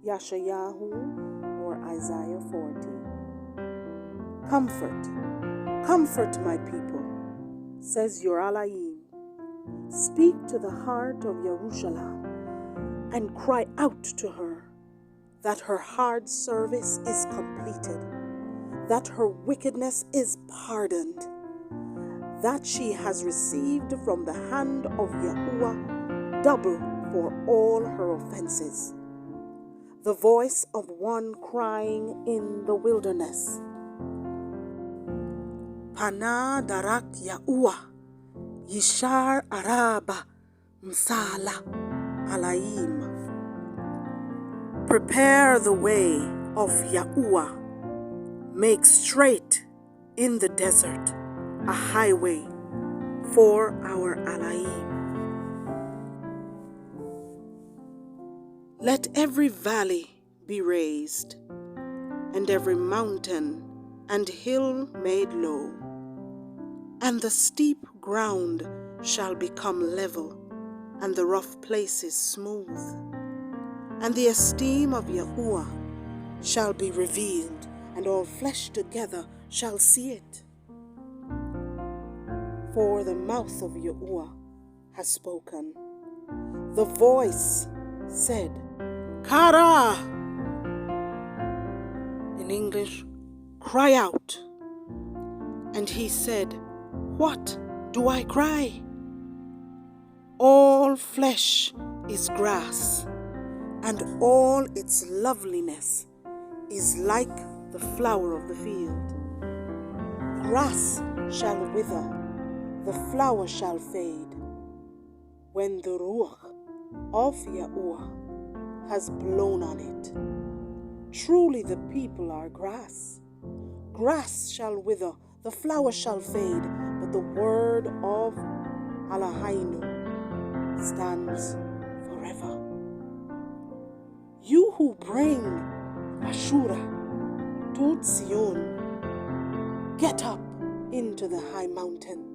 YashaYahu or Isaiah 40. Comfort, comfort my people, says your Elohim. Speak to the heart of Jerusalem and cry out to her that her hard service is completed, that her wickedness is pardoned, that she has received from the hand of YaHUaH double for all her offenses. The voice of one crying in the wilderness, Pana darak YaHUaH, Yishar ahabah, Msala Alaim. Prepare the way of YaHUaH, make straight in the desert a highway for our Elohim. Let every valley be raised, and every mountain and hill made low, and the steep ground shall become level, and the rough places smooth, and the esteem of YaHUaH shall be revealed, and all flesh together shall see it. For the mouth of YaHUaH has spoken. The voice said, Kara! In English, cry out. And he said, What do I cry? All flesh is grass, and all its loveliness is like the flower of the field. Grass shall wither, the flower shall fade, when the Ruach of YaHUaH has blown on it. Truly the people are grass. Grass shall wither, the flower shall fade, but the word of Eloheinu stands forever. You who bring Bashura to Zion, get up into the high mountain.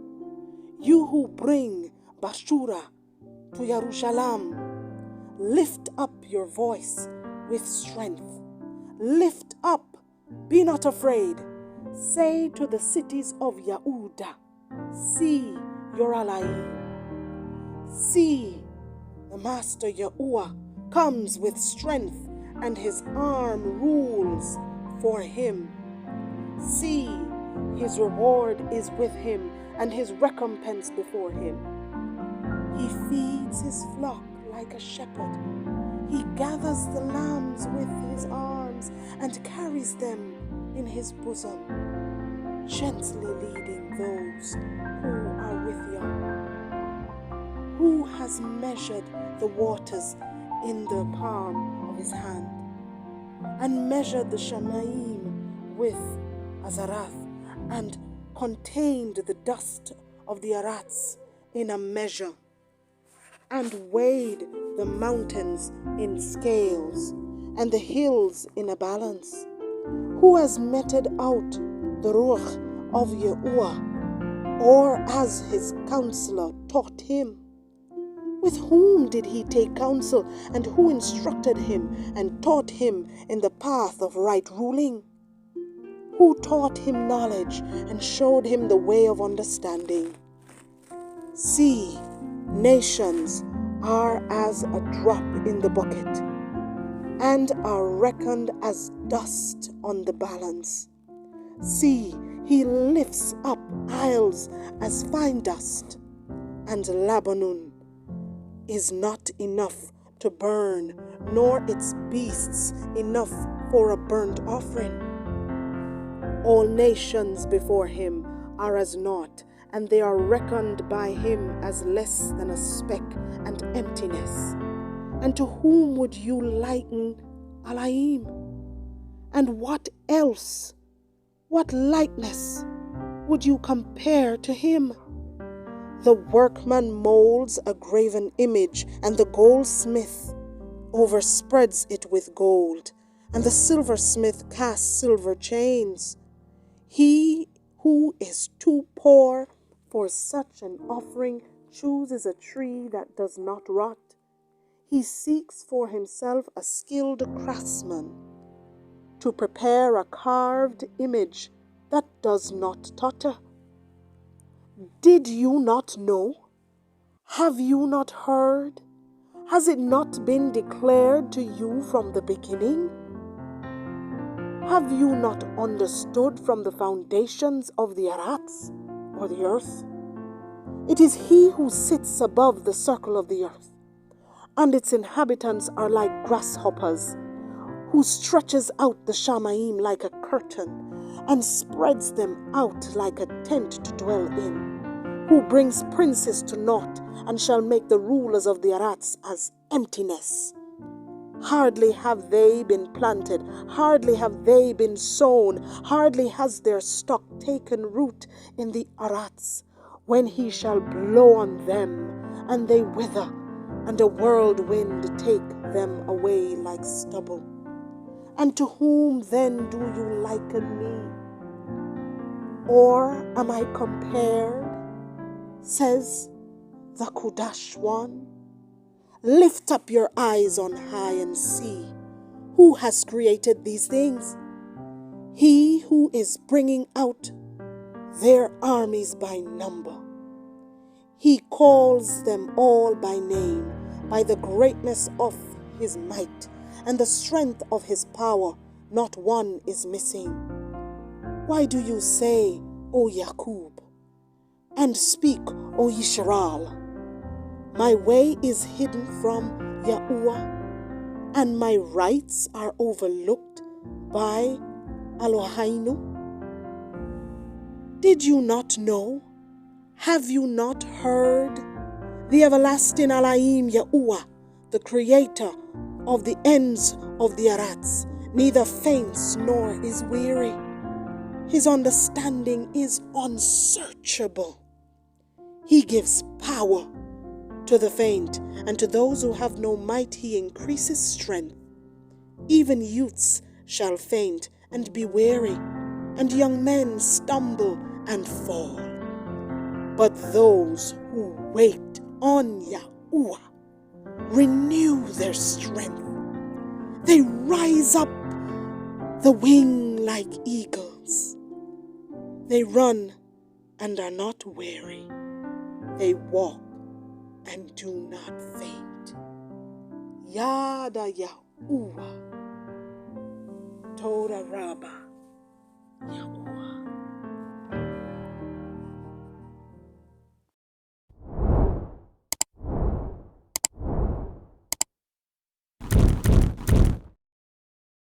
You who bring Bashura to Jerusalem, lift up your voice with strength. Lift up, be not afraid. Say to the cities of Yehuda, see your Elohim. See, the Master YaHUaH comes with strength, and his arm rules for him. See, his reward is with him, and his recompense before him. He feeds his flock like a shepherd. He gathers the lambs with his arms and carries them in his bosom, gently leading those who are with young. Who has measured the waters in the palm of his hand, and measured the Shamaim with Azarath, and contained the dust of the Arats in a measure, and weighed the mountains in scales, and the hills in a balance? Who has meted out the Ruach of YaHUaH, or as his counselor taught him? With whom did he take counsel, and who instructed him and taught him in the path of right ruling? Who taught him knowledge and showed him the way of understanding? See, nations are as a drop in the bucket, and are reckoned as dust on the balance. See, he lifts up isles as fine dust, and Lebanon is not enough to burn, nor its beasts enough for a burnt offering. All nations before him are as naught, and they are reckoned by him as less than a speck and emptiness. And to whom would you liken Elohim? And what else, what likeness would you compare to him? The workman molds a graven image, and the goldsmith overspreads it with gold, and the silversmith casts silver chains. He who is too poor for such an offering chooses a tree that does not rot. He seeks for himself a skilled craftsman to prepare a carved image that does not totter. Did you not know? Have you not heard? Has it not been declared to you from the beginning? Have you not understood from the foundations of the Arats, or the earth? It is he who sits above the circle of the earth, and its inhabitants are like grasshoppers, who stretches out the Shamaim like a curtain, and spreads them out like a tent to dwell in, who brings princes to naught, and shall make the rulers of the Arats as emptiness. Hardly have they been planted, hardly have they been sown, hardly has their stock taken root in the Arats, when he shall blow on them, and they wither, and a whirlwind take them away like stubble. And to whom then do you liken me? Or am I compared? Says the Kudash one. Lift up your eyes on high and see who has created these things. He who is bringing out their armies by number. He calls them all by name, by the greatness of his might and the strength of his power. Not one is missing. Why do you say, O Yaqub, and speak, O Yisrael? My way is hidden from YaHUaH, and my rights are overlooked by Eloheinu. Did you not know? Have you not heard? The everlasting Elohim YaHUaH, the creator of the ends of the Arats, neither faints nor is weary. His understanding is unsearchable. He gives power to the faint, and to those who have no might he increases strength. Even youths shall faint and be weary, and young men stumble and fall. But those who wait on YaHUaH renew their strength. They rise up the wing like eagles. They run and are not weary. They walk and do not faint. Yada YaHUaH. Toda Rabba.